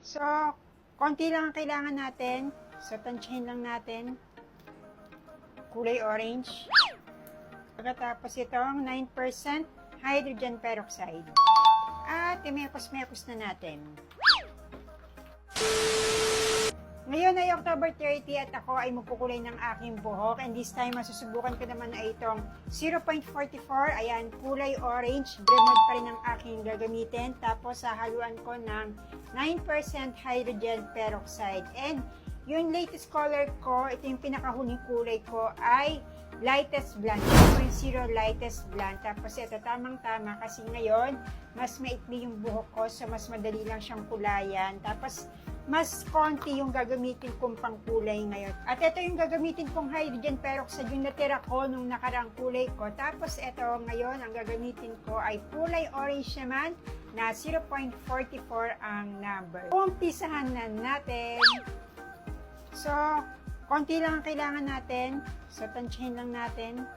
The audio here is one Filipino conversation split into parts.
So, konti lang ang kailangan natin. So, tansyahin lang natin. Kulay orange. Pagkatapos itong 9% hydrogen peroxide. At imekos-mekos na natin. Ngayon ay October 30 at ako ay magkukulay ng aking buhok, and this time masusubukan ko naman ay itong 0.44, ayan, kulay orange, Bremod pa rin ang aking gagamitin, tapos sahaluan ko ng 9% hydrogen peroxide, and yung latest color ko, ito yung pinakahuling kulay ko ay lightest blonde, 2.0 lightest blonde. Tapos ito tamang-tama kasi ngayon mas maikli yung buhok ko, so mas madali lang siyang kulayan. Tapos mas konti yung gagamitin kong pangkulay ngayon. At ito yung gagamitin kong hydrogen peroxide, yung natira ko nung nakarang kulay ko. Tapos ito ngayon, ang gagamitin ko ay kulay orange naman na 0.44 ang number. Umpisahan na natin. So, konti lang ang kailangan natin. So, tansyahin lang natin.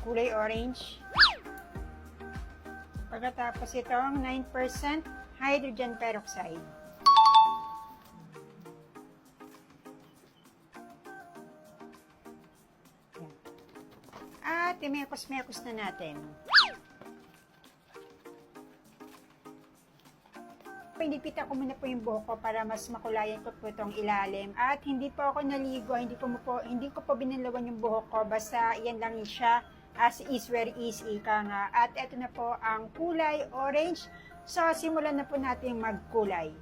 Kulay orange. Pagkatapos itong 9% hydrogen peroxide. Yan. At imekos-mekos na natin. Pinipita ko muna po yung buhok ko para mas makulayan ko po itong ilalim. At hindi po ako naligo, hindi ko po binalawan yung buhok ko, basta yan lang siya, as is very easy ka nga. At ito na po ang kulay orange. So, simulan na po natin magkulay.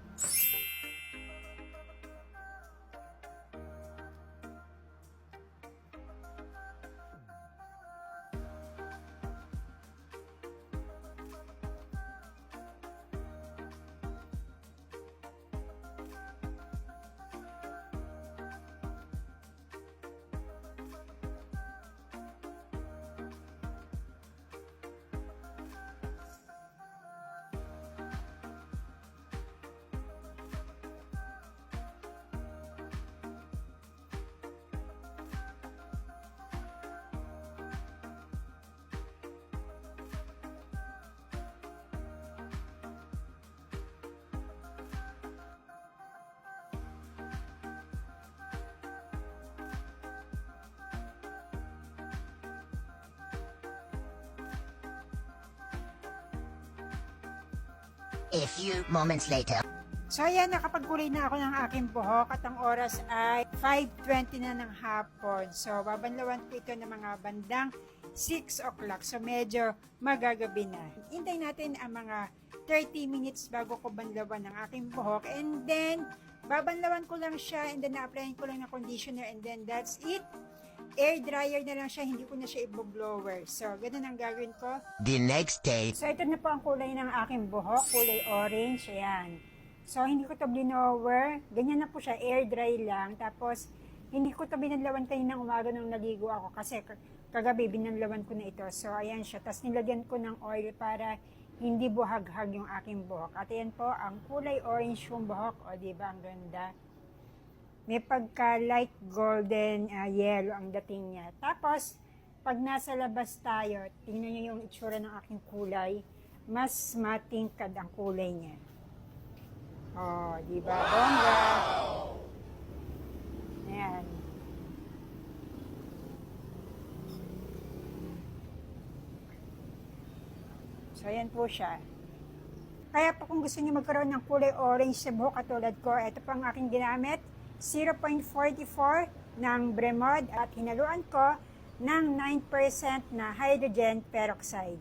A few moments later. So ayan, nakapagkulay na ako ng aking buhok at ang oras ay 5:20 na ng hapon. So babanlawan ko ito ng mga bandang 6 o'clock. So medyo magagabi na. Hintay natin ang mga 30 minutes bago ko banlawan ng aking buhok. And then, babanlawan ko lang siya and then na-applyan ko lang ng conditioner and then that's it. Air dryer na lang siya, hindi ko na siya i-blower. So, ganun ang gagawin ko. The next day. So, ito na po ang kulay ng aking buhok, kulay orange, ayan. So, hindi ko to blower, ganyan na po siya, air dry lang. Tapos, hindi ko to binanlawan kaninang umaga nung naligo ako kasi kagabi binanlawan ko na ito. So, ayan siya. Tapos, nilagyan ko ng oil para hindi buhag-hag yung aking buhok. At ayan po, ang kulay orange yung buhok. O, diba, ang ganda. May pagka light golden yellow ang dating niya. Tapos, pag nasa labas tayo, tingnan niyo yung itsura ng aking kulay, mas matingkad ang kulay niya. Oh, di ba? Bongga. Ayan. So, ayan po siya. Kaya po kung gusto niyo magkaroon ng kulay orange sa buhok katulad ko, ito po ang aking ginamit. 0.44 ng Bremod at hinaluan ko ng 9% na hydrogen peroxide.